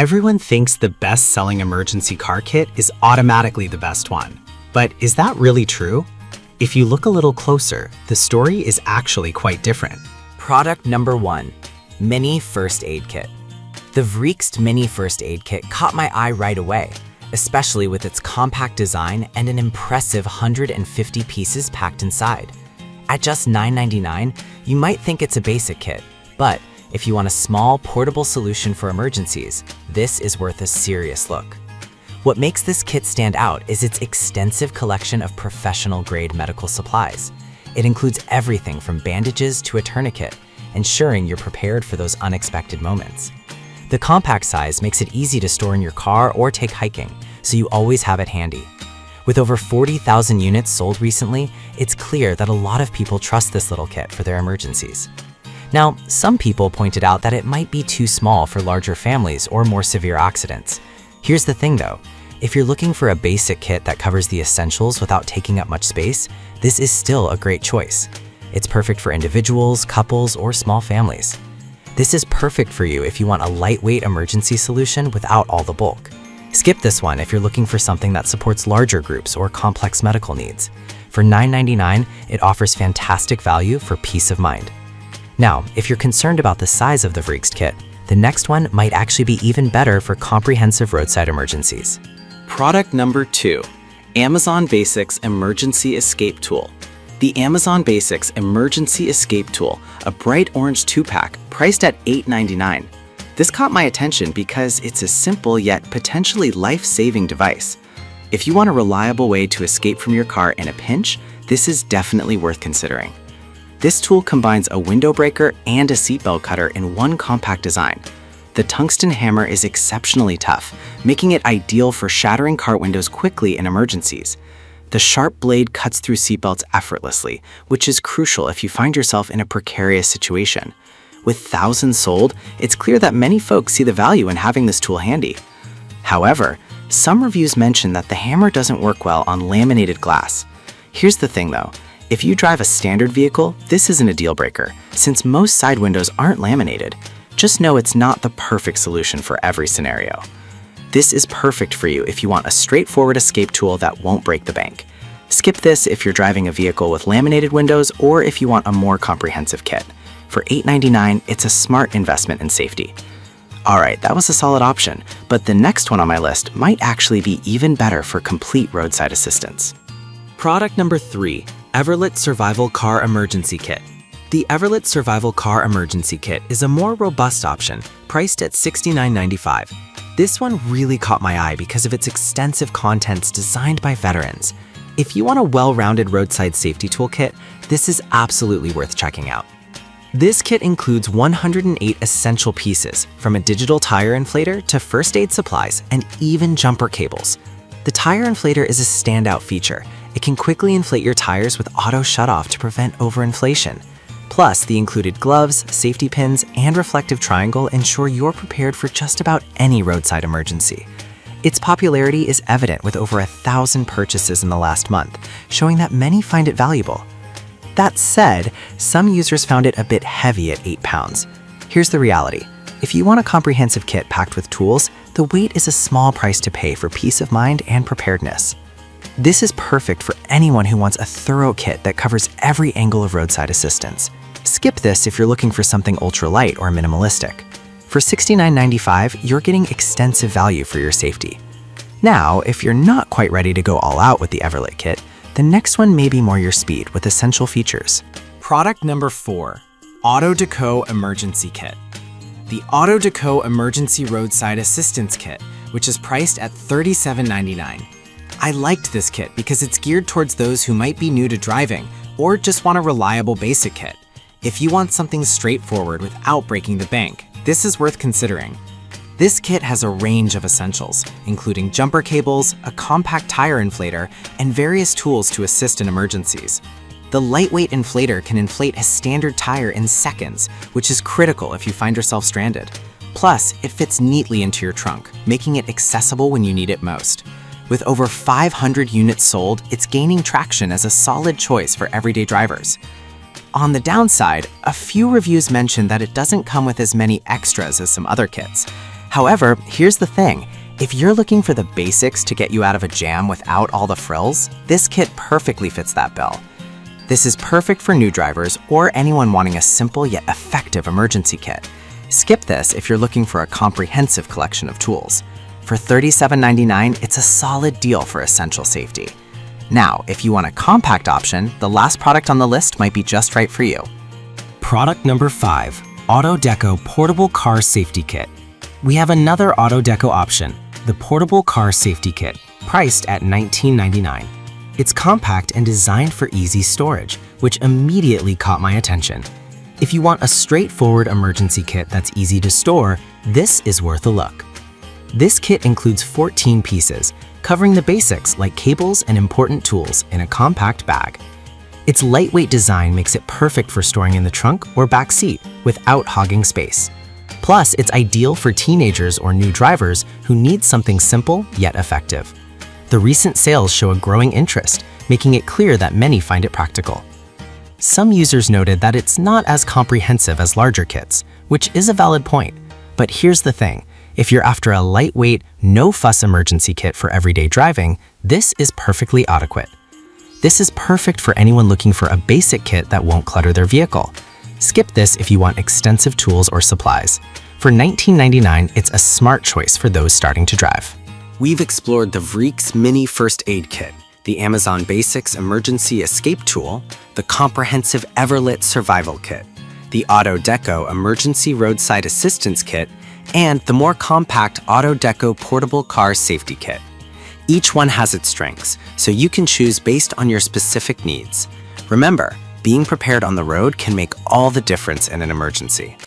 Everyone thinks the best-selling emergency car kit is automatically the best one. But is that really true? If you look a little closer, the story is actually quite different. Product number 1, Mini First Aid Kit. The Vriekst Mini First Aid Kit caught my eye right away, especially with its compact design and an impressive 150 pieces packed inside. At just $9.99, you might think it's a basic kit, but if you want a small, portable solution for emergencies, this is worth a serious look. What makes this kit stand out is its extensive collection of professional-grade medical supplies. It includes everything from bandages to a tourniquet, ensuring you're prepared for those unexpected moments. The compact size makes it easy to store in your car or take hiking, so you always have it handy. With over 40,000 units sold recently, it's clear that a lot of people trust this little kit for their emergencies. Now, some people pointed out that it might be too small for larger families or more severe accidents. Here's the thing though, if you're looking for a basic kit that covers the essentials without taking up much space, this is still a great choice. It's perfect for individuals, couples, or small families. This is perfect for you if you want a lightweight emergency solution without all the bulk. Skip this one if you're looking for something that supports larger groups or complex medical needs. For $9.99, it offers fantastic value for peace of mind. Now, if you're concerned about the size of the Vriekst kit, the next one might actually be even better for comprehensive roadside emergencies. Product number 2, Amazon Basics Emergency Escape Tool. The Amazon Basics Emergency Escape Tool, a bright orange 2-pack priced at $8.99. This caught my attention because it's a simple yet potentially life-saving device. If you want a reliable way to escape from your car in a pinch, this is definitely worth considering. This tool combines a window breaker and a seatbelt cutter in one compact design. The tungsten hammer is exceptionally tough, making it ideal for shattering car windows quickly in emergencies. The sharp blade cuts through seatbelts effortlessly, which is crucial if you find yourself in a precarious situation. With thousands sold, it's clear that many folks see the value in having this tool handy. However, some reviews mention that the hammer doesn't work well on laminated glass. Here's the thing though. If you drive a standard vehicle, this isn't a deal breaker, since most side windows aren't laminated. Just know it's not the perfect solution for every scenario. This is perfect for you if you want a straightforward escape tool that won't break the bank. Skip this if you're driving a vehicle with laminated windows or if you want a more comprehensive kit. For $8.99, it's a smart investment in safety. Alright, that was a solid option, but the next one on my list might actually be even better for complete roadside assistance. Product number 3, Everlit Survival Car Emergency Kit. The Everlit Survival Car Emergency Kit is a more robust option, priced at $69.95. This one really caught my eye because of its extensive contents designed by veterans. If you want a well-rounded roadside safety toolkit, this is absolutely worth checking out. This kit includes 108 essential pieces, from a digital tire inflator to first aid supplies and even jumper cables. The tire inflator is a standout feature. It can quickly inflate your tires with auto shutoff to prevent overinflation. Plus, the included gloves, safety pins, and reflective triangle ensure you're prepared for just about any roadside emergency. Its popularity is evident with over 1,000 purchases in the last month, showing that many find it valuable. That said, some users found it a bit heavy at 8 pounds. Here's the reality. If you want a comprehensive kit packed with tools, the weight is a small price to pay for peace of mind and preparedness. This is perfect for anyone who wants a thorough kit that covers every angle of roadside assistance. Skip this if you're looking for something ultra-light or minimalistic. For $69.95, you're getting extensive value for your safety. Now, if you're not quite ready to go all out with the Everlit kit, the next one may be more your speed with essential features. Product number 4, Auto Deco Emergency Kit. The Auto Deco Emergency Roadside Assistance Kit, which is priced at $37.99. I liked this kit because it's geared towards those who might be new to driving or just want a reliable basic kit. If you want something straightforward without breaking the bank, this is worth considering. This kit has a range of essentials, including jumper cables, a compact tire inflator, and various tools to assist in emergencies. The lightweight inflator can inflate a standard tire in seconds, which is critical if you find yourself stranded. Plus, it fits neatly into your trunk, making it accessible when you need it most. With over 500 units sold, it's gaining traction as a solid choice for everyday drivers. On the downside, a few reviews mention that it doesn't come with as many extras as some other kits. However, here's the thing. If you're looking for the basics to get you out of a jam without all the frills, this kit perfectly fits that bill. This is perfect for new drivers or anyone wanting a simple yet effective emergency kit. Skip this if you're looking for a comprehensive collection of tools. For $37.99, it's a solid deal for essential safety. Now, if you want a compact option, the last product on the list might be just right for you. Product number 5, Auto Deco Portable Car Safety Kit. We have another Auto Deco option, the Portable Car Safety Kit, priced at $19.99. It's compact and designed for easy storage, which immediately caught my attention. If you want a straightforward emergency kit that's easy to store, this is worth a look. This kit includes 14 pieces, covering the basics like cables and important tools in a compact bag. Its lightweight design makes it perfect for storing in the trunk or back seat without hogging space. Plus, it's ideal for teenagers or new drivers who need something simple yet effective. The recent sales show a growing interest, making it clear that many find it practical. Some users noted that it's not as comprehensive as larger kits, which is a valid point. But here's the thing. If you're after a lightweight, no-fuss emergency kit for everyday driving, this is perfectly adequate. This is perfect for anyone looking for a basic kit that won't clutter their vehicle. Skip this if you want extensive tools or supplies. For $19.99, it's a smart choice for those starting to drive. We've explored the Vreeks Mini First Aid Kit, the Amazon Basics Emergency Escape Tool, the comprehensive Everlit Survival Kit, the Auto Deco Emergency Roadside Assistance Kit, and the more compact Auto Deco Portable Car Safety Kit. Each one has its strengths, so you can choose based on your specific needs. Remember, being prepared on the road can make all the difference in an emergency.